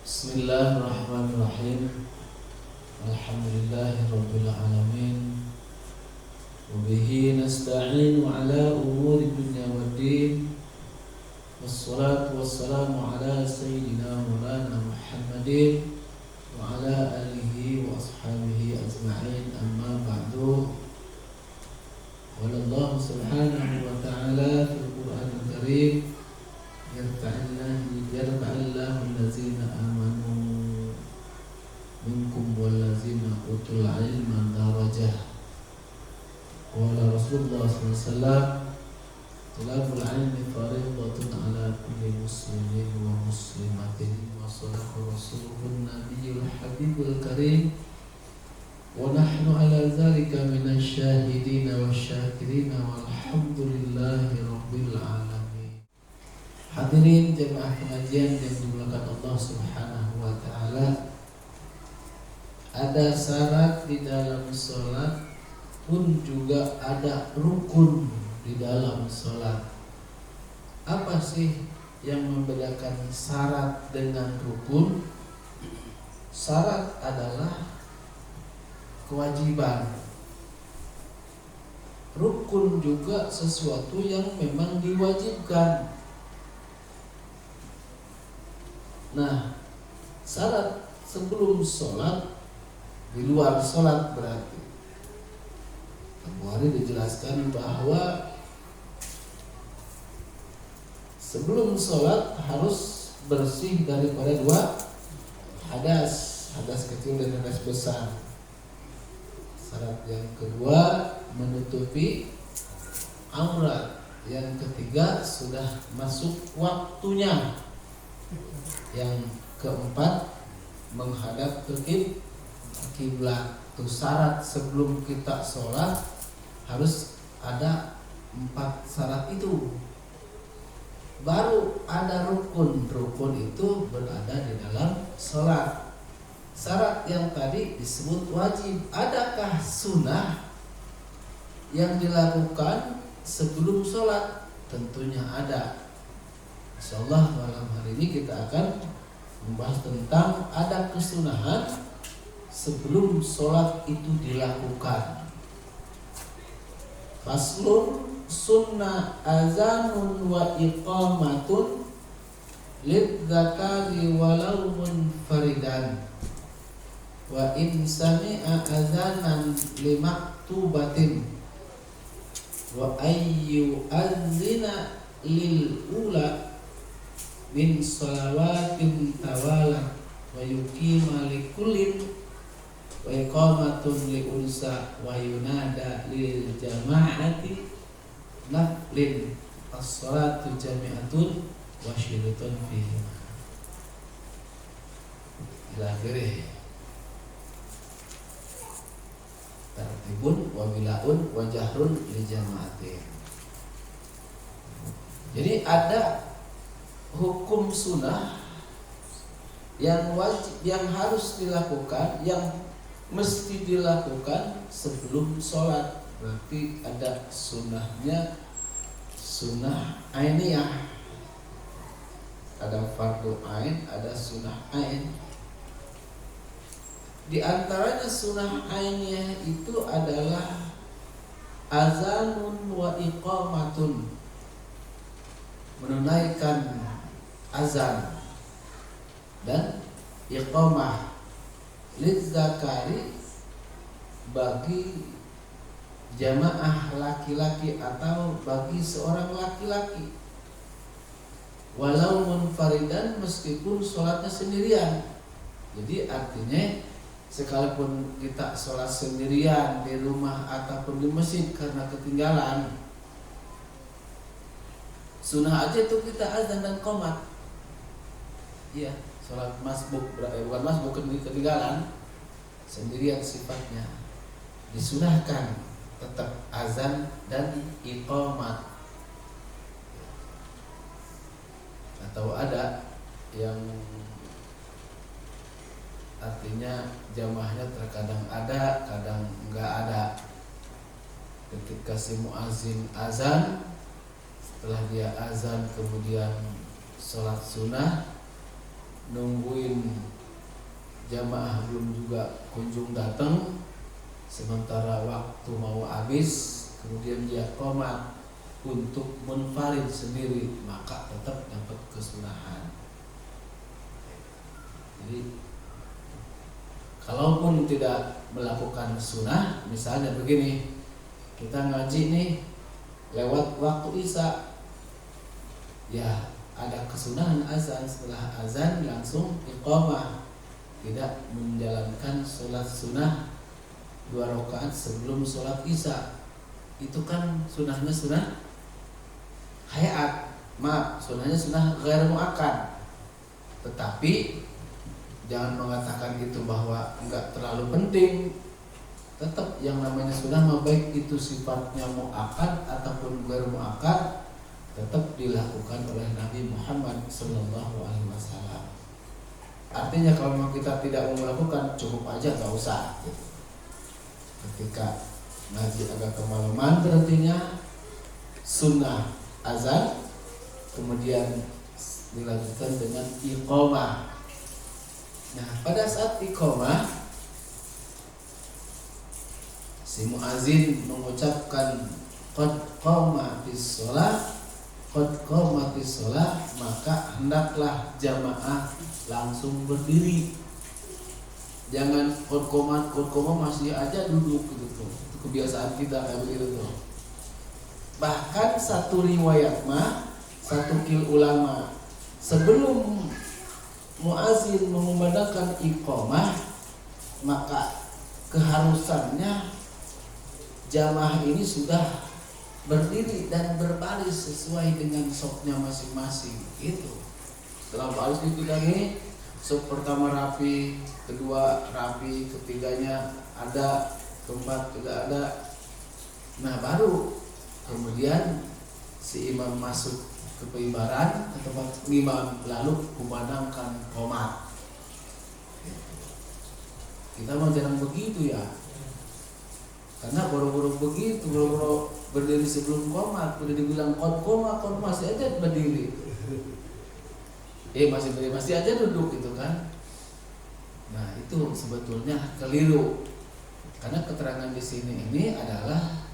Bismillahirrahmanirrahim. Alhamdulillahirabbil alamin. Wabihi nasta'inu ala umuri dunya waddin. Wassalatu wassalamu ala sayyidina maulana Muhammadin wa ala alihi wa ashabihi ajma'in. Amma ba'du. Qala Allah subhanahu wa ta'ala fil Qur'anil Karim, yarfa'illahu allazina amanu minkum wallazina utul ilma darajah. Qala Rasulullah sallallahu alaihi wasallam, talabul ilmi fariidatun ala kulli muslimin wa muslimatin, wa sadaqa rasuluhun nabiyyul habibul karim, wa nahnu ala dzalika minasy syahidin wasyakirin walhamdulillahi rabbil alamin. Hadirin jemaah pengajian yang dimuliakan Allah Subhanahu wa taala, ada syarat di dalam sholat pun juga ada rukun di dalam sholat. Apa sih yang membedakan syarat dengan rukun? Syarat adalah kewajiban. Rukun juga sesuatu yang memang diwajibkan. Nah, syarat sebelum sholat, di luar sholat berarti kemarin dijelaskan bahwa sebelum sholat harus bersih daripada dua hadas, hadas kecil dan hadas besar. Syarat yang kedua menutupi aurat. Yang ketiga sudah masuk waktunya. Yang keempat menghadap ke kiblat. Itu syarat sebelum kita sholat harus ada 4 syarat itu. Baru ada rukun. Rukun itu berada di dalam sholat. Syarat yang tadi disebut wajib. Adakah sunnah yang dilakukan sebelum sholat? Tentunya ada. Insyaallah malam hari ini kita akan membahas tentang ada kesunahan sebelum sholat itu dilakukan. Faslun sunnah azanun wa iqamatun lidzakari walau munfaridan wa in sami'a azanan limaktubatin wa ayyu azina lil ula min shalawatin tawala wa yuqima likullin wa iqamatun li unsa wa yunada lil jama'ati naflin as-salatu jami'atun wa syiritun fihi ila akhirih. Tartibun wa bilaun wa jahrun li jama'atin. Jadi ada hukum sunnah yang wajib, yang harus dilakukan, yang mesti dilakukan sebelum sholat. Berarti ada sunnahnya, sunnah ainiyah. Ada fardu ain, ada sunnah ain. Di antaranya sunnah ainiyah itu adalah azanun wa iqamatun, menunaikan azan dan iqamah lidzakari, bagi jamaah laki-laki atau bagi seorang laki-laki, walau munfaridan, meskipun sholatnya sendirian. Jadi artinya sekalipun kita sholat sendirian di rumah ataupun di masjid karena ketinggalan, sunnah aja tuh kita azan dan qomat. Iya, sholat masbuk, bukan masbuk, ketinggalan sendirian sifatnya, disunahkan tetap azan dan iqamat. Atau ada yang artinya jamaahnya terkadang ada, kadang enggak ada. Ketika si muazin azan, setelah dia azan kemudian sholat sunnah, nungguin jamaah belum juga kunjung datang, sementara waktu mau habis, kemudian dia qomat untuk munfarid sendiri, maka tetap dapat kesunahan. Jadi kalaupun tidak melakukan sunnah, misalnya begini, kita ngaji nih lewat waktu Isya, ya ada kesunahan azan, setelah azan langsung iqamah, tidak menjalankan sholat sunnah 2 rakaat sebelum sholat Isya. Itu kan sunnahnya sunnah hayat, sunnahnya sunnah ghair muakkad. Tetapi jangan mengatakan itu bahwa enggak terlalu penting. Tetap yang namanya sunnah, baik itu sifatnya muakkad ataupun ghair muakkad, tetap dilakukan oleh Nabi Muhammad SAW. Artinya kalau kita tidak mau melakukan, cukup aja, gak usah. Ketika ngaji agak kemalaman, berartinya sunnah azan, kemudian dilanjutkan dengan iqamah. Nah, pada saat iqamah, si muazin mengucapkan qad qamatis shalah, qad qamatis shalah, maka hendaklah jamaah langsung berdiri. Jangan qad qama masih aja duduk gitu tuh. Itu kebiasaan kita kayak begitu tuh. Bahkan satu riwayat satu qil ulama, sebelum muazin mengumandangkan iqamah, maka keharusannya jamaah ini sudah berdiri dan berbaris sesuai dengan safnya masing-masing. Itu setelah baris ini, saf pertama rapi, kedua rapi, ketiganya ada, keempat juga ada. Nah, baru kemudian si imam masuk ke pemimbaran ke tempat imam, lalu kumandangkan qomat. Kita mau jarang begitu ya, karena boro-boro begitu, boro-boro berdiri sebelum qomat, udah dibilang qad qama masih aja berdiri. Masih aja duduk gitu kan. Nah, itu sebetulnya keliru. Karena keterangan di sini ini adalah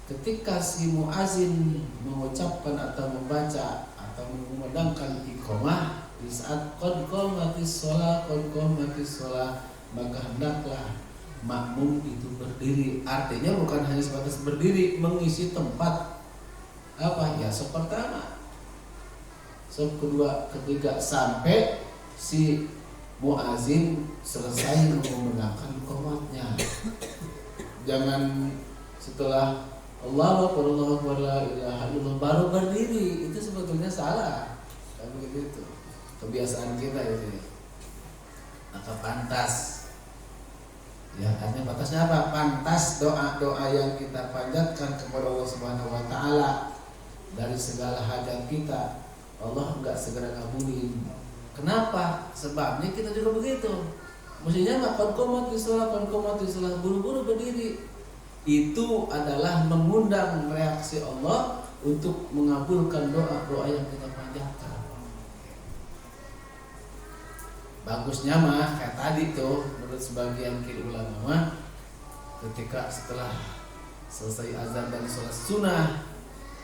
ketika si muazin mengucapkan atau membaca atau mengumandangkan iqamah, di saat qad qamatis shalah, maka hendaklah makmum itu berdiri. Artinya bukan hanya sebatas berdiri, mengisi tempat ya saf pertama, saf kedua, ketiga, sampai si muazin selesai mengumandangkan iqamatnya. Jangan setelah Allahu Akbar la ilaha illallah baru berdiri, itu sebetulnya salah. Kan begitu. Kebiasaan kita itu. Maka pantas. Ya, artinya pantasnya apa? Pantas doa-doa yang kita panjatkan kepada Allah Subhanahu wa taala dari segala hajat kita, Allah enggak segera ngabulin. Kenapa? Sebabnya kita juga begitu. Mestinya qad qamatis shalah, buru-buru berdiri. Itu adalah mengundang reaksi Allah untuk mengabulkan doa-doa yang kita panjatkan. Bagusnya kayak tadi tuh, menurut sebagian qil ulama, ketika setelah selesai azan dan sholat sunnah,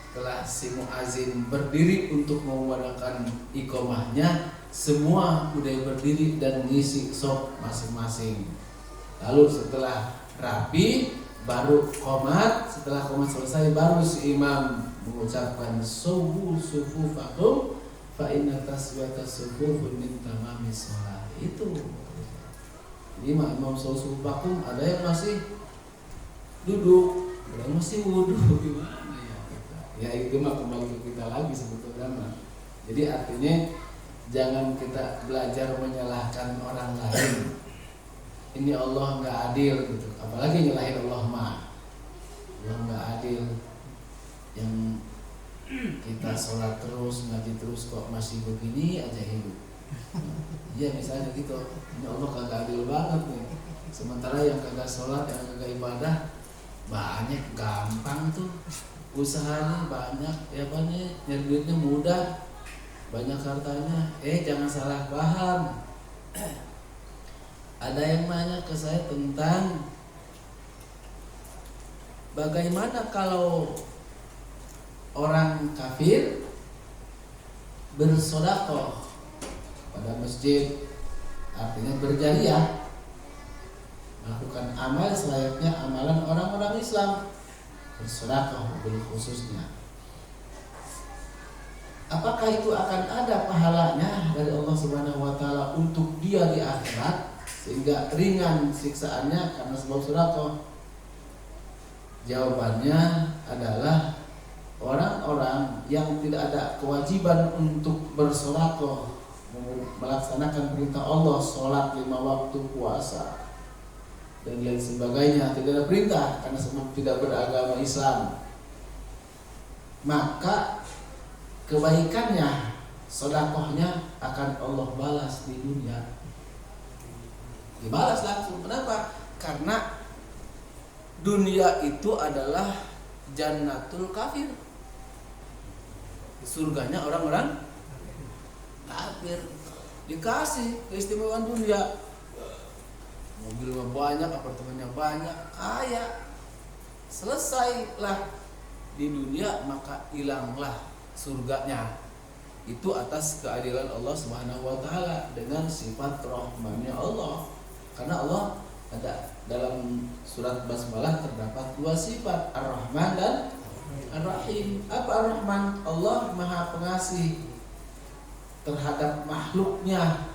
setelah si muazin berdiri untuk mengumandangkan iqamahnya, semua udah berdiri dan ngisi shaf masing-masing. Lalu setelah rapi, baru qomat. Setelah qomat selesai, baru si imam mengucapkan sufufakum fa inna taswiyata sufufun min tamamis shalah. Itu imam sufufakum, ada yang masih duduk, ada yang masih wudu, gimana ya kita? Ya itu kembali ke kita lagi sebetulnya. Jadi artinya jangan kita belajar menyalahkan orang lain. Ini Allah nggak adil gitu, apalagi nyalahin Allah Allah nggak adil. Yang kita sholat terus, ngaji terus, kok masih begini aja hidup. Iya misalnya gitu, ini Allah kagak adil banget nih. Sementara yang kagak sholat, yang kagak ibadah banyak, gampang tuh, usahanya banyak, nyari duitnya mudah. banyak hartanya. Jangan salah paham. Ada yang nanya ke saya tentang bagaimana kalau orang kafir bersedekah pada masjid, artinya berjariah, melakukan amal selayaknya amalan orang-orang Islam, bersedekah mobil khususnya. Apakah itu akan ada pahalanya dari Allah Subhanahu wa taala untuk dia di akhirat sehingga ringan siksaannya karena sebab sedekah? Jawabannya adalah orang-orang yang tidak ada kewajiban untuk bersedekah, melaksanakan perintah Allah, sholat 5 waktu, puasa dan lain sebagainya, tidak ada perintah karena sebab tidak beragama Islam, maka kebaikannya, sedekahnya akan Allah balas di dunia. Dibalas langsung. Kenapa? Karena dunia itu adalah jannatul kafir, surganya orang-orang kafir. Dikasih keistimewaan dunia, mobilnya banyak, apartemennya banyak, kaya. Selesailah di dunia, maka hilanglah surganya. Itu atas keadilan Allah Subhanahu wa taala dengan sifat rahmannya Allah. Karena Allah ada dalam surat Basmalah terdapat 2 sifat, Ar-Rahman dan Ar-Rahim. Apa Ar-Rahman? Allah Maha Pengasih terhadap makhluknya,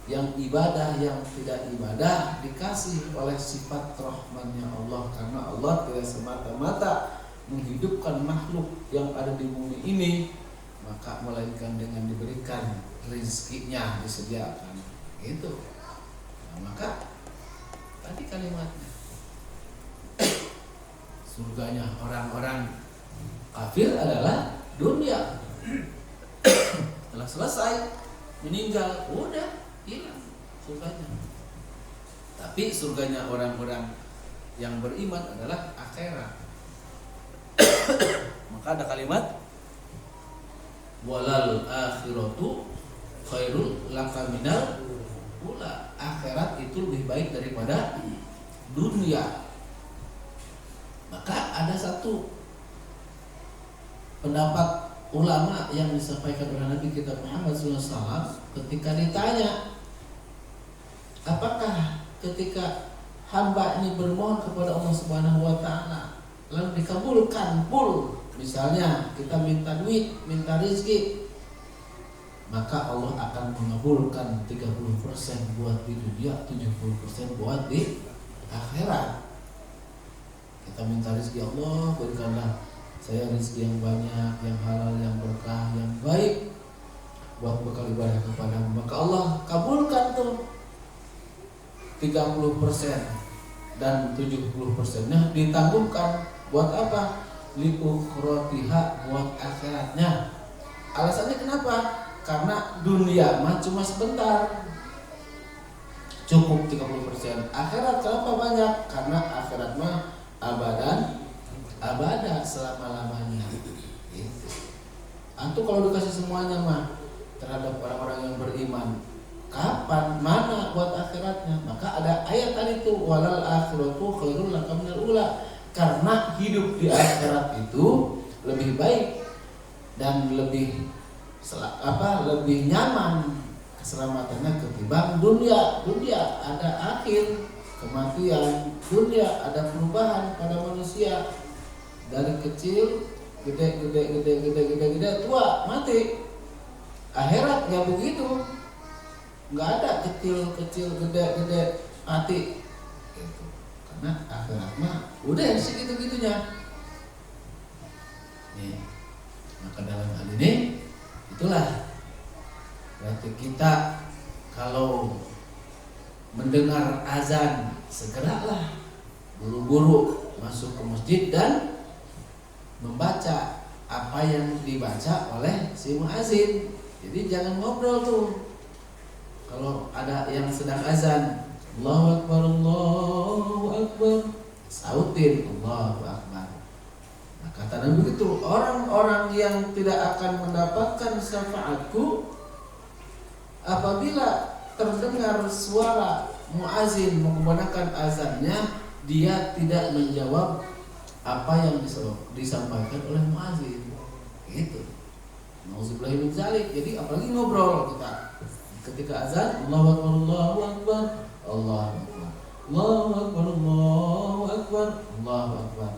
yang ibadah, yang tidak ibadah dikasih oleh sifat rahmannya Allah. Karena Allah tidak semata-mata menghidupkan makhluk yang ada di bumi ini, maka melainkan dengan diberikan rezekinya, disediakan gitu. Nah, maka tadi kalimatnya surganya orang-orang kafir adalah dunia. Setelah selesai meninggal, udah hilang surganya. Tapi surganya orang-orang yang beriman adalah akhirat. Maka ada kalimat walal akhiratu khairul laka minal ula. Akhirat itu lebih baik daripada dunia. Maka ada satu pendapat ulama yang disampaikan oleh Nabi kita Muhammad SAW ketika ditanya, apakah ketika hamba ini bermohon kepada Allah Subhanahu wa taala lalu dikabulkan full, misalnya kita minta duit, minta rezeki, maka Allah akan mengabulkan 30% buat di dunia, 70% buat di akhirat. Kita minta rezeki, Allah berikanlah saya rezeki yang banyak, yang halal, yang berkah, yang baik buat bekal ibadah kepadamu. Maka Allah kabulkan tuh 30% dan 70%-nya ditangguhkan buat apa? Liukhrotiha, buat akhiratnya. Alasannya kenapa? Karena dunia mah cuma sebentar, cukup 30%. Akhirat kenapa banyak? Karena akhirat mah abada selama-lamanya. Gitu. Antum kalau dikasih semuanya mah terhadap orang-orang yang beriman, kapan, mana buat akhiratnya? Maka ada ayat tadi itu walal akhiratu khairul laka minal ula. Karena hidup di akhirat itu lebih baik dan lebih nyaman keselamatannya ketimbang dunia. Dunia ada akhir, kematian. Dunia ada perubahan pada manusia dari kecil gede tua mati. Akhirat nggak begitu, nggak ada kecil gede mati gitu. Karena akhirat mah udah segitu-gitunya nih. Maka dalam hal ini itulah berarti kita kalau mendengar azan segeralah buru-buru masuk ke masjid dan membaca apa yang dibaca oleh si muazin. Jadi jangan ngobrol tuh. Kalau ada yang sedang azan, Allahu Akbar, Allahu Akbar, sautin Allahu Akbar. kata Nabi begitu, orang-orang yang tidak akan mendapatkan syafaatku apabila terdengar suara muazin mengumandangkan azannya, dia tidak menjawab apa yang disampaikan oleh muazin. Gitu. Nauzubillah min dzalik. Jadi apalagi ngobrol kita ketika azan, Allahu akbar, Allahu akbar, Allahu akbar, Allahu akbar, Allahu akbar, Allahu akbar.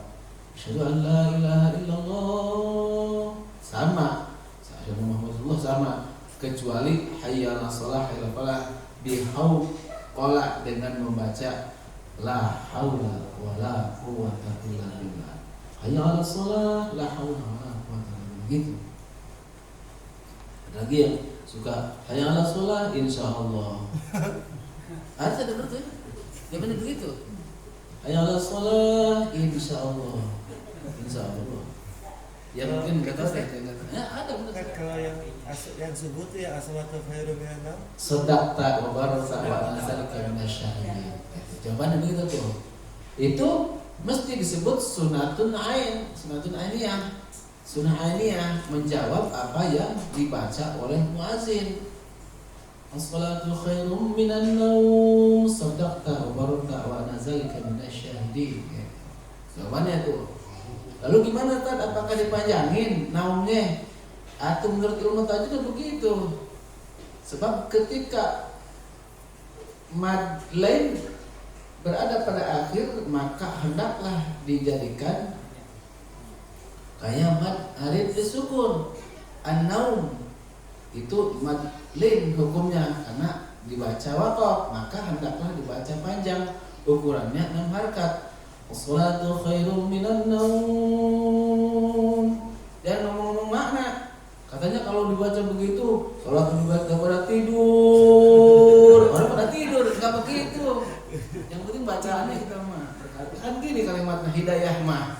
Asyhadu an la ilaha illallah. Sama. Asyhadu Muhammadullah sama. Kecuali hayya 'alas shalah, hayya 'alal falah bihau qala dengan membaca la haula wala quwwata illa billah. Hayya 'alas shalah, la haula wala quwwata illa billah. Gitu. Ada lagi yang suka hayya 'alas shalah insyaallah. Ada dengar tuh. Ya benar begitu. Hayya 'alas shalah insyaallah. Insyaallah. Ya mungkin enggak tahu deh. Ya ada benar. Kalau yang subuh itu ya as-salatu khairum minan naum. Sadaqta wa barasa wa nasalika minasyahidin. Jawabannya begitu tuh. Itu mesti disebut sunatun ain, sunatun ainiyah. Sunnah ainiyah menjawab apa yang dibaca oleh muazin. As-salatu khairum minan naum, sadaqta wa barasa wa nasalika minasyahidin. Jawabannya tuh. Lalu gimana Tad? Apakah dipanjangin naumnya? Atau menurut ilmu tajwid begitu? Sebab ketika mad lain berada pada akhir, maka hendaklah dijadikan kayak mad arid disukun. An-naum itu mad lain hukumnya karena dibaca waqaf, maka hendaklah dibaca panjang, ukurannya 6 harakat. As-salatu khairum minan naum. Dan ngomong-ngomong makna, katanya kalau dibaca begitu, salat dibaca pada tidur. Orang pada tidur, enggak begitu. Yang penting bacaannya kita mah. Kan gini kalimatnya hidayah mah.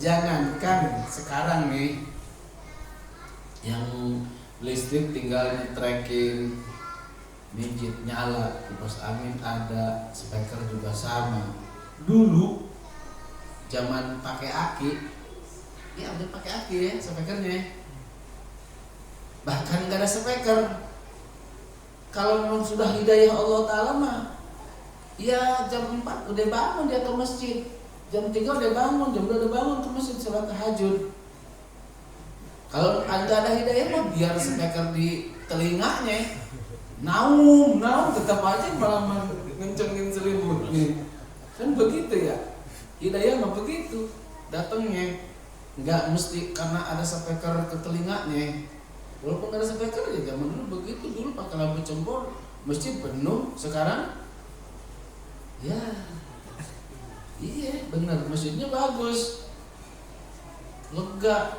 Jangankan sekarang nih yang listrik tinggal ngetrekin, mijit nyala, kipas angin ada, speaker juga sama. Dulu zaman pakai aki, ya udah pakai aki ya speakernya. Bahkan nggak ada speaker. Kalau memang sudah hidayah Allah Ta'ala mah, ya jam 4 udah bangun dia ke masjid, jam 3 udah bangun, jam 2 udah bangun ke masjid sholat tahajud. Kalau nggak ada hidayah mah biar speaker di telinganya, naum tetap aja malah ngencengin selimut nih. Kan begitu ya. Hidayah mah begitu, datangnya nggak mesti karena ada speaker ke telinganya. Walaupun nggak ada speaker ya zaman dulu begitu, dulu pakai lampu cembor, masjid penuh. Sekarang, ya, iya benar, masjidnya bagus, lega,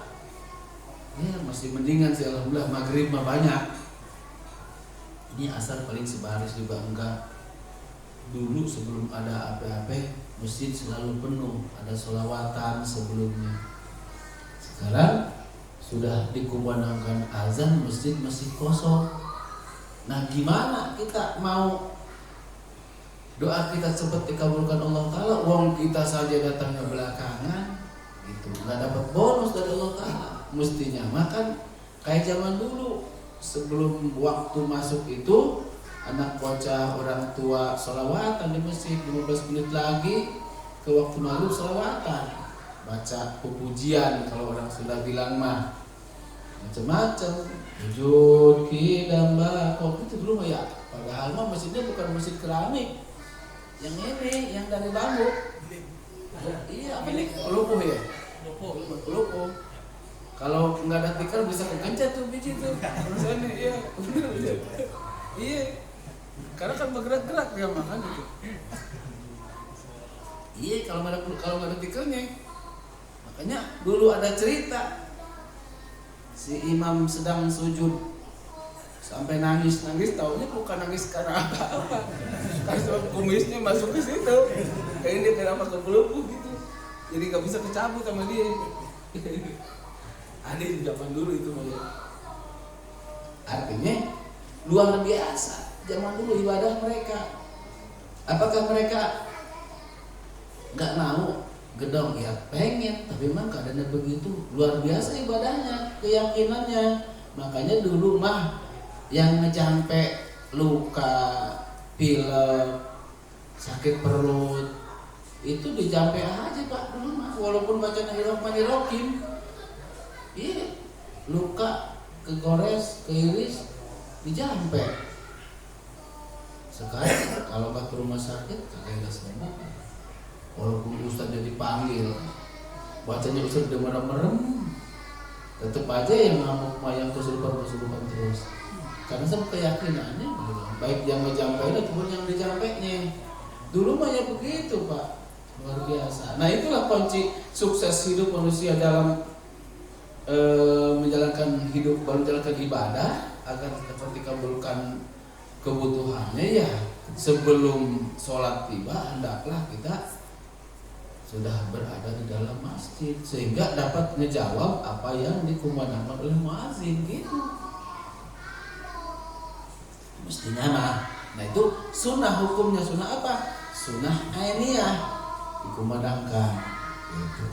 ya masih mendingan sih alhamdulillah. Maghrib mah banyak. Ini asar paling sebaris juga enggak. Dulu sebelum ada apa-apa, masjid selalu penuh, ada sholawatan sebelumnya. Sekarang sudah dikumandangkan azan, masjid masih kosong. Nah gimana kita mau doa kita cepat dikabulkan Allah Ta'ala, uang kita saja datangnya belakangan, gitu, nggak dapat bonus dari Allah Ta'ala. Mestinya makan kayak zaman dulu, sebelum waktu masuk itu anak bocah orang tua sholawatan di masjid, 15 menit lagi ke waktu maghrib sholawatan, baca pujian kalau orang sudah bilang mah, macam-macam, wujud kidam bakok itu dulu ya. Padahal mah masjidnya bukan masjid keramik, yang ini yang dari bambu. Iya apa nih, lupuh ya, lupuh. Kalau nggak ada tikar bisa kegencet tuh biji tuh, terusannya iya, iya. Karena kan bergerak-gerak dia makan gitu. Iya kalau nggak ada tikernya. Makanya dulu ada cerita si imam sedang sujud sampai nangis, taunya bukan nangis karena apa-apa, karena kumisnya masuk ke situ, kayak dia kenapa kebelupuh gitu, jadi nggak bisa kecabut sama dia. Ada di zaman dulu itu malah. Artinya luar biasa zaman dulu ibadah mereka. Apakah mereka nggak mau gedong ya pengen, tapi memang keadaannya begitu luar biasa ibadahnya, keyakinannya. Makanya dulu mah yang ngejampe luka, pilek, sakit perut itu dijampe aja Pak dulu mah, walaupun bacaan Bismillahirrahmanirrahim. Iya, luka, kegores, keiris dijampe. Sekarang kalau nggak ke rumah sakit kagak sembuh. Walaupun ustadznya dipanggil, bacanya ustadz udah merem, tetap aja yang ngamuk yang kesurupan terus. Karena sama keyakinannya, baik yang ngejampain ataupun yang dijampainya. Dulu mah ya begitu Pak, luar biasa. Nah itulah kunci sukses hidup manusia dalam menjalankan ibadah, agar ketika melakukan kebutuhannya ya sebelum sholat tiba hendaklah kita sudah berada di dalam masjid sehingga dapat ngejawab apa yang dikumandangkan oleh muazin gitu. Mestinya mah. Nah itu sunnah hukumnya, sunnah apa? Sunnah ainiyah dikumandangkan gitu.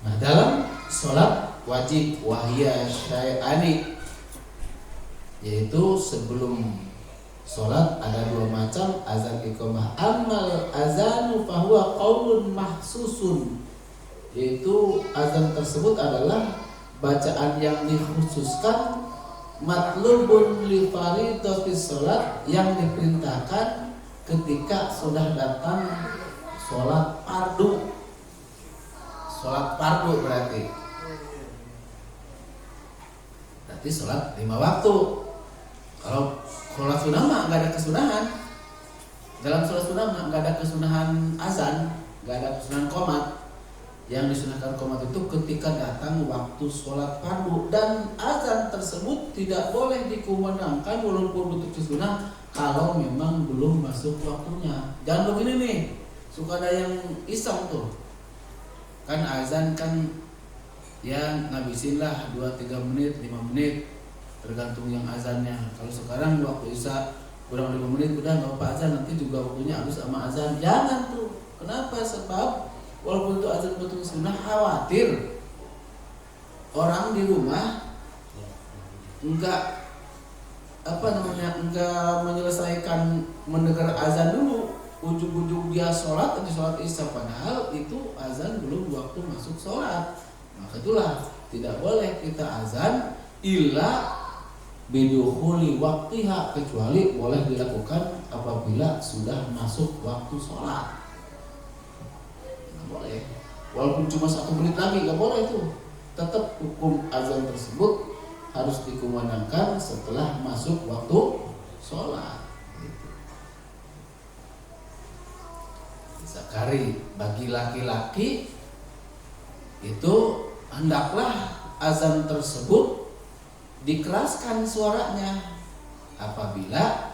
Nah dalam sholat wajib wahiyya syai'ani, yaitu sebelum sholat ada dua macam azan iqamah. Amal azanu fahuwa qaulun mahsusun, yaitu azan tersebut adalah bacaan yang dikhususkan, matlubun li faridatis sholat, yang diperintahkan ketika sudah datang sholat fardu. Sholat fardu berarti sholat 5 waktu. Kalau sholat sunnah mah nggak ada kesunahan. Dalam sholat sunnah mah nggak ada kesunahan azan, nggak ada kesunahan qomat. Yang disunahkan qomat itu ketika datang waktu sholat fardu, dan azan tersebut tidak boleh dikumandangkan walaupun bentuk sunnah kalau memang belum masuk waktunya. Jangan begini nih, suka ada yang iseng tuh. Kan azan kan ya ngabisin lah 2-3 menit, 5 menit tergantung yang azannya. Kalau sekarang waktu isya kurang 5 menit udah nggak apa azan, nanti juga waktunya harus sama azan. Jangan tuh. Kenapa? Sebab walaupun itu azan betul sunnah, khawatir orang di rumah enggak menyelesaikan mendengar azan dulu, ujung-ujung dia sholat isya, padahal itu azan belum waktu masuk sholat. Maka itulah tidak boleh kita azan illa bidukhuli waktiha, kecuali boleh dilakukan apabila sudah masuk waktu sholat. Nggak boleh, walaupun cuma 1 menit lagi nggak boleh itu. Tetap hukum azan tersebut harus dikumandangkan setelah masuk waktu sholat. Zakari, bagi laki-laki itu hendaklah azan tersebut dikeraskan suaranya apabila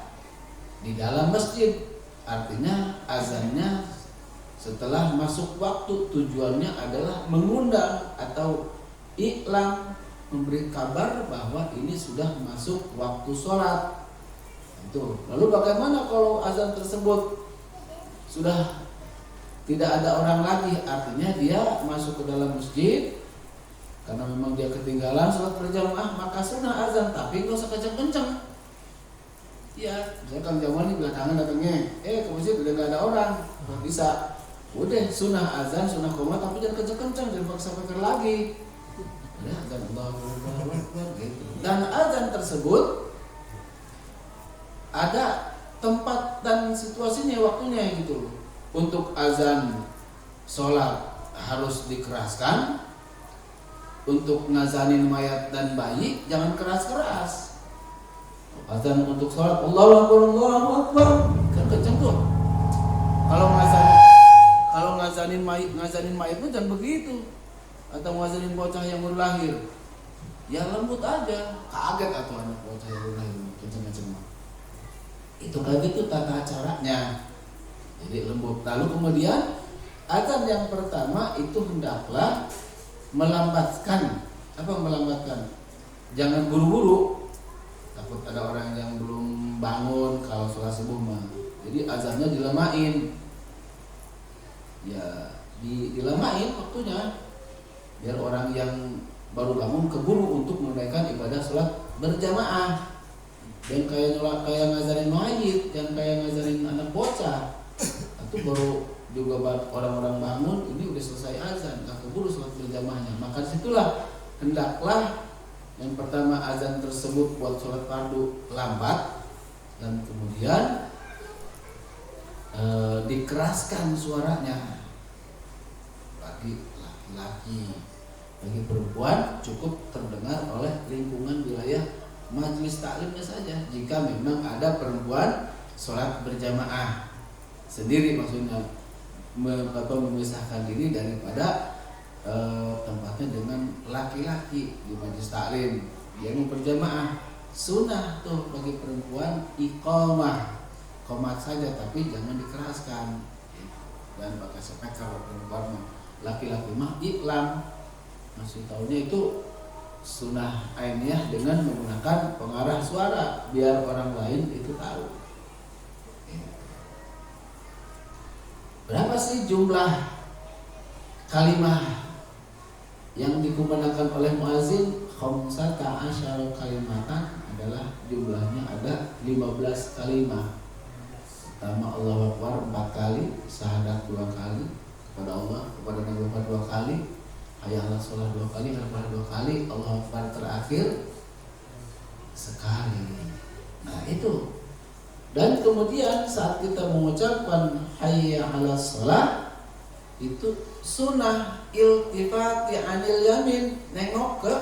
di dalam masjid. Artinya azannya setelah masuk waktu, tujuannya adalah mengundang atau iklan, memberi kabar bahwa ini sudah masuk waktu sholat. Itu. Lalu bagaimana kalau azan tersebut sudah tidak ada orang lagi? Artinya dia masuk ke dalam masjid karena memang dia ketinggalan sholat berjamaah, maka sunnah azan, tapi nggak usah kenceng-kenceng. Ya, misalnya Kang Jamal nih belakangan datangnya, ke masjid udah nggak ada orang, bisa. Udah sunnah azan, sunnah qomat, tapi jangan kenceng-kenceng, jangan paksa-paksa lagi. Ya, azan Allahu Akbar gitu. Dan azan tersebut ada tempat dan situasinya, waktunya gitu. Untuk azan sholat harus dikeraskan. Untuk ngazanin mayat dan bayi jangan keras-keras. Azan untuk sholat Allahu Akbar kan kenceng tuh. Kalau ngazanin mayat itu jangan begitu. Atau ngazanin bocah yang baru lahir, ya lembut aja. Kaget atau anak bocah yang baru lahir kenceng-kenceng. Itu kayak gitu tata caranya. Jadi lembut. Lalu kemudian azan yang pertama itu hendaklah melambatkan. Apa melambatkan? Jangan buru-buru. Takut ada orang yang belum bangun kalau sholat subuh mah. Jadi azannya dilemain. Ya dilamain waktunya biar orang yang baru bangun keburu untuk menunaikan ibadah sholat berjamaah. Dan kayak ngajarin mayit, dan kayak ngajarin anak bocah. Itu baru juga orang-orang bangun, ini udah selesai azan, gak keburu sholat berjamaahnya. Maka disitulah hendaklah yang pertama azan tersebut buat sholat fardu lambat, dan kemudian dikeraskan suaranya. Bagi laki-laki, bagi perempuan cukup terdengar oleh lingkungan wilayah majelis taklimnya saja. Jika memang ada perempuan sholat berjamaah sendiri, maksudnya memisahkan diri daripada tempatnya dengan laki-laki di majelis taklim, dia mau berjamaah. Sunnah tuh bagi perempuan iqamah, qomat saja tapi jangan dikeraskan dan pakai speaker. Perempuan mah, laki-laki mah iklam, masih tahunya itu sunnah ainiyah dengan menggunakan pengarah suara biar orang lain itu tahu. Berapa sih jumlah kalimah yang dikumandangkan oleh muazin? Khamsata asyara kalimatan, adalah jumlahnya ada 15 kalimah. Pertama Allahu Akbar 4 kali, syahadat 2 kali kepada Allah, kepada Nabi Muhammad 2 kali, hayya 'alas shalah 2 kali, Al-Fatihah 2 kali, Allahu Akbar terakhir sekali. Nah itu. Dan kemudian saat kita mengucapkan hayya 'alas shalah, itu sunnah iltifati anil yamin, nengok ke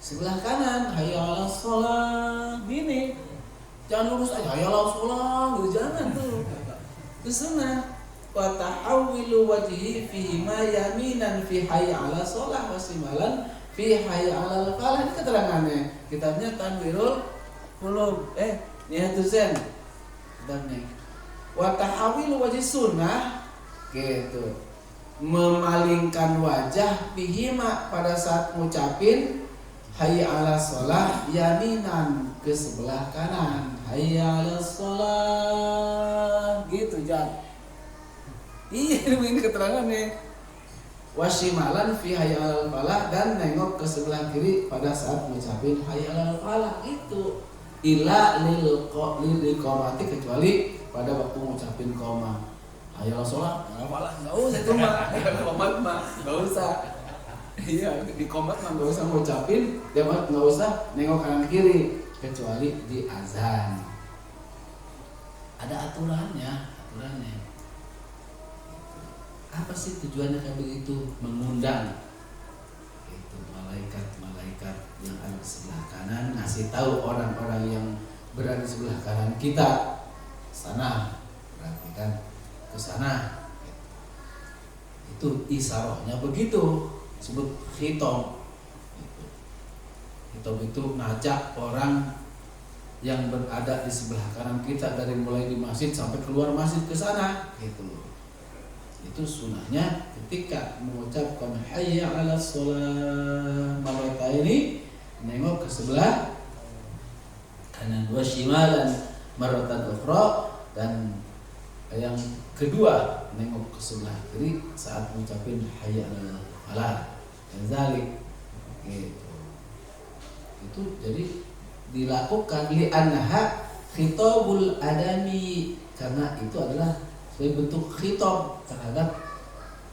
sebelah kanan, hayya 'alas shalah, gini. Jangan lurus aja hayya 'alas shalah, gitu, jangan tuh. Itu sunnah. Wa tahawwilu wajhi fi ma yaminan fi hayya 'ala shalah wa simalan fi hayya 'alal falah. Ini keterangannya. Kitabnya Tanwirul Qulub. Nihatul Zen. Kitabnya. Wa tahawwilu wajhi sunnah, gitu. Memalingkan wajah bihima pada saat ngucapin hayya 'ala shalah yaminan ke sebelah kanan. Hayya 'ala shalah, gitu Jan. Iya, ini keterangannya. Wasimalan fi hayya 'alal falah, dan nengok ke sebelah kiri pada saat mengucapin hayya 'alal falah. Itu ila lil qomati, kecuali pada waktu mengucapin qoma. Hayya 'alas shalah, 'alal falah enggak usah itu mah. Qomat mah enggak usah. Iya, di qomat mah enggak usah mengucapin, dia mah enggak usah nengok kanan kiri, kecuali di azan. Ada aturannya. Apa sih tujuannya kayak begitu? Mengundang itu malaikat-malaikat yang ada di sebelah kanan, ngasih tahu orang-orang yang berada di sebelah kanan kita, sana, berarti kan ke sana. Itu isarohnya begitu, disebut khitom. Khitom itu ngajak orang yang berada di sebelah kanan kita dari mulai di masjid sampai keluar masjid ke sana, gitu. Itu sunnahnya ketika mengucapkan hayya 'alas shalah marrata ini, nengok ke sebelah kanan, wa shimalan marratan ukhra, dan yang kedua nengok ke sebelah kiri saat mengucapin hayya 'alal falah. Kadzalik, gitu. Itu jadi dilakukan li'annaha khitabul adami, karena itu adalah sebagai bentuk khitab terhadap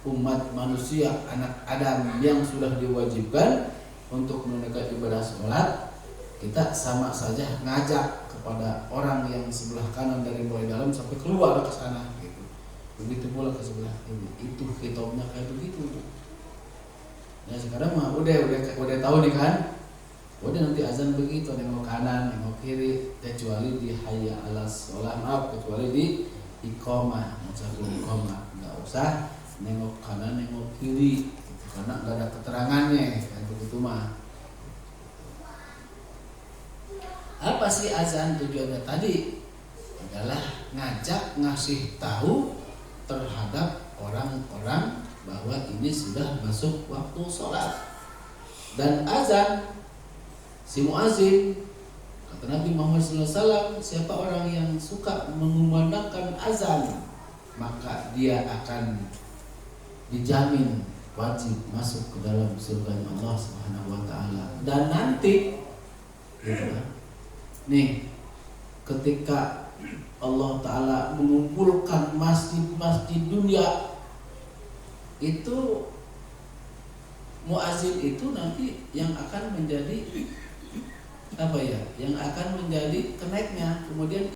umat manusia, anak Adam yang sudah diwajibkan untuk menunaikan ibadah sholat. Kita sama saja ngajak kepada orang yang sebelah kanan dari mulai dalam sampai keluar ke sana, gitu. Begitu pula ke sebelah kiri. Itu khitabnya kayak begitu. Ya sekarang mah udah tahu nih kan. Udah nanti azan begitu, nengok kanan, nengok kiri, kecuali di hayya 'alas shalah, kecuali di iqamah, mengucapkan iqamah nggak usah nengok kanan nengok kiri, gitu, karena nggak ada keterangannya kayak begitu mah. Apa sih azan tujuannya tadi? Adalah ngajak, ngasih tahu terhadap orang-orang bahwa ini sudah masuk waktu sholat. Dan azan, si muazin, kata Nabi Muhammad SAW, siapa orang yang suka mengumandangkan azan, maka dia akan dijamin wajib masuk ke dalam surga Allah Subhanahu wa taala. Dan nanti gitu kan, nih ketika Allah taala mengumpulkan masjid-masjid dunia, itu muazin itu nanti yang akan menjadi apa ya? Yang akan menjadi kenaiknya. Kemudian